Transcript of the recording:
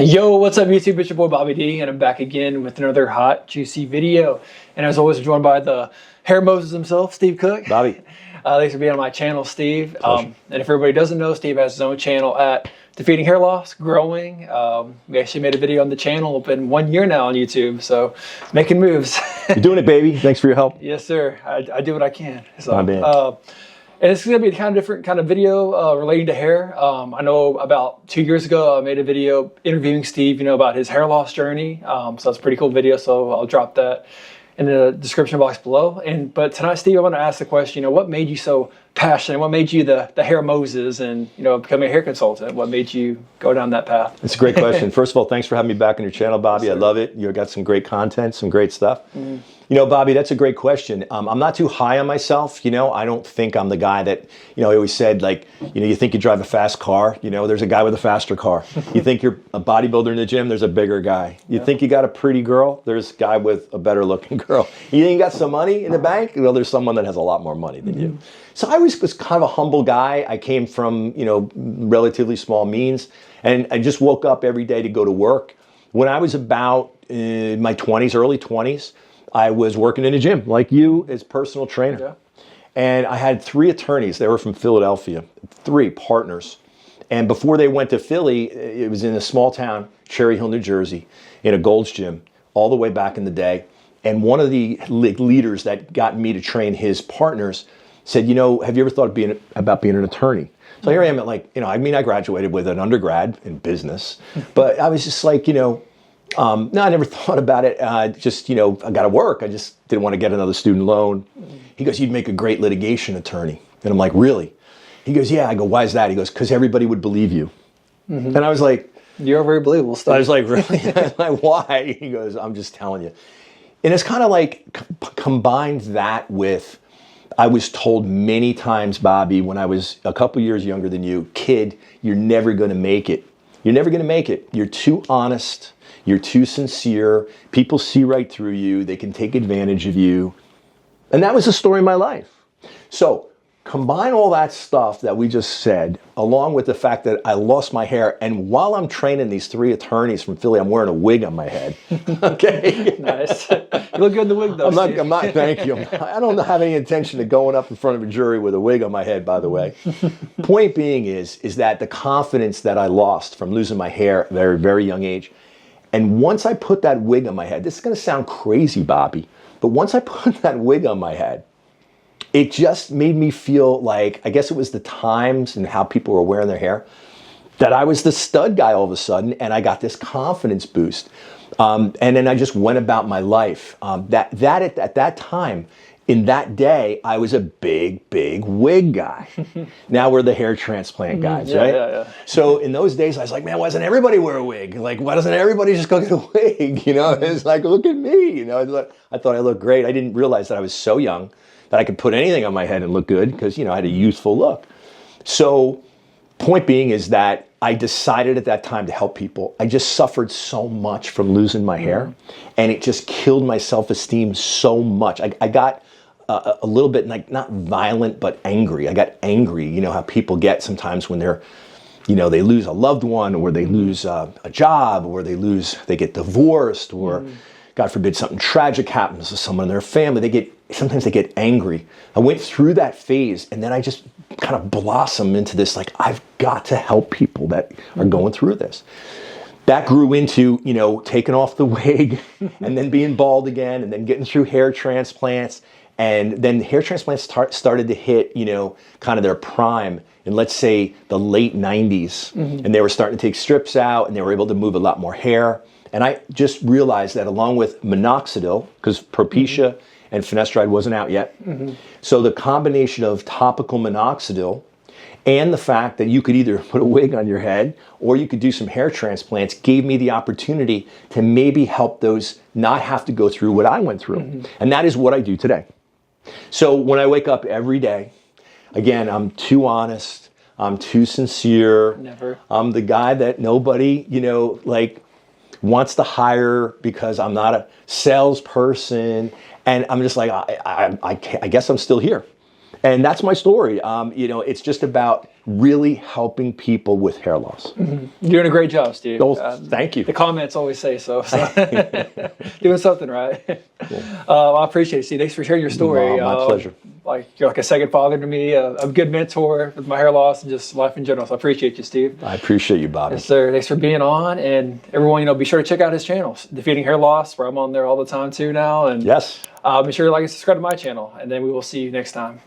Yo, what's up YouTube? It's your boy Bobby D, and I'm back again with another hot, juicy video. And as always, I'm joined by the hair Moses himself, Steve Cook. Bobby. Thanks for being on my channel, Steve. And if everybody doesn't know, Steve has his own channel at Defeating Hair Loss, Growing. We actually made a video on the channel. It's been 1 year now on YouTube, so making moves. You're doing it, baby. Thanks for your help. Yes, sir. I do what I can. So, My man. and it's going to be a kind of different kind of video relating to hair. I know about 2 years ago, I made a video interviewing Steve, about his hair loss journey. So that's a pretty cool video. So I'll drop that in the description box below. But tonight, Steve, I want to ask the question, what made you so passionate? What made you the hair Moses and, becoming a hair consultant? What made you go down that path? It's a great question. First of all, thanks for having me back on your channel, Bobby. Yes, I love it. You've got some great content, some great stuff. Bobby, that's a great question. I'm not too high on myself. I don't think I'm the guy that, I always said, like, you think you drive a fast car, there's a guy with a faster car. You think you're a bodybuilder in the gym, there's a bigger guy. You think you got a pretty girl, there's a guy with a better looking girl. You think you got some money in the bank? Well, there's someone that has a lot more money than you. So I was kind of a humble guy. I came from, relatively small means, and I just woke up every day to go to work. When I was about in my 20s, early 20s, I was working in a gym like you as personal trainer. Yeah. And I had 3 attorneys. They were from Philadelphia, 3 partners. And before they went to Philly, it was in a small town, Cherry Hill, New Jersey, in a Gold's Gym, all the way back in the day. And one of the leaders that got me to train his partners said, have you ever thought about being an attorney? So here I am at I graduated with an undergrad in business, but I was just like, no, I never thought about it. I got to work. I just didn't want to get another student loan. He goes, you'd make a great litigation attorney. And I'm like, really? He goes, yeah. I go, why is that? He goes, because everybody would believe you. And I was like, you're very believable stuff. I was like, really? I was like, why? He goes, I'm just telling you. And it's kind of like combined that with, I was told many times, Bobby, when I was a couple years younger than you, kid, you're never going to make it. You're never going to make it. You're too honest. You're too sincere. People see right through you. They can take advantage of you. And that was the story of my life. So combine all that stuff that we just said, along with the fact that I lost my hair. And while I'm training these 3 attorneys from Philly, I'm wearing a wig on my head. Okay. Nice. You look good in the wig, though. I'm not, thank you. I don't have any intention of going up in front of a jury with a wig on my head, by the way. Point being is that the confidence that I lost from losing my hair at a very, very young age. And once I put that wig on my head, this is going to sound crazy, Bobby, but once I put that wig on my head, it just made me feel like, I guess it was the times and how people were wearing their hair, that I was the stud guy all of a sudden, and I got this confidence boost. And then I just went about my life. At that time, in that day, I was a big, big wig guy. Now we're the hair transplant guys, right? Yeah. So in those days, I was like, man, why doesn't everybody wear a wig? Like, why doesn't everybody just go get a wig? It's like, look at me. I thought I looked great. I didn't realize that I was so young that I could put anything on my head and look good because, I had a youthful look. So point being is that I decided at that time to help people. I just suffered so much from losing my hair, and it just killed my self-esteem so much. I got a little bit, like, not violent, but angry. I got angry, how people get sometimes when they're, they lose a loved one, or they lose a job, or they get divorced, or God forbid something tragic happens to someone in their family. Sometimes they get angry. I went through that phase, and then I just kind of blossomed into this, like, I've got to help people that are going through this. That grew into, taking off the wig and then being bald again, and then getting through hair transplants. And then hair transplants started to hit, kind of their prime in, let's say, the late 90s. And they were starting to take strips out, and they were able to move a lot more hair. And I just realized that along with minoxidil, because Propecia and finasteride wasn't out yet. So the combination of topical minoxidil and the fact that you could either put a wig on your head or you could do some hair transplants gave me the opportunity to maybe help those not have to go through what I went through. And that is what I do today. So when I wake up every day, again, I'm too honest, I'm too sincere. Never. I'm the guy that nobody, wants to hire because I'm not a salesperson. And I'm just like, I guess I'm still here. And that's my story. It's just about really helping people with hair loss. You're doing a great job, Steve. Oh, thank you. The comments always say so. Doing something right. Cool. I appreciate it, Steve. Thanks for sharing your story. My pleasure. You're like a second father to me, a good mentor with my hair loss and just life in general. So I appreciate you, Steve. I appreciate you, Bobby. Yes, sir. Thanks for being on. And everyone, be sure to check out his channel, Defeating Hair Loss, where I'm on there all the time too now. And yes. be sure to like and subscribe to my channel. And then we will see you next time.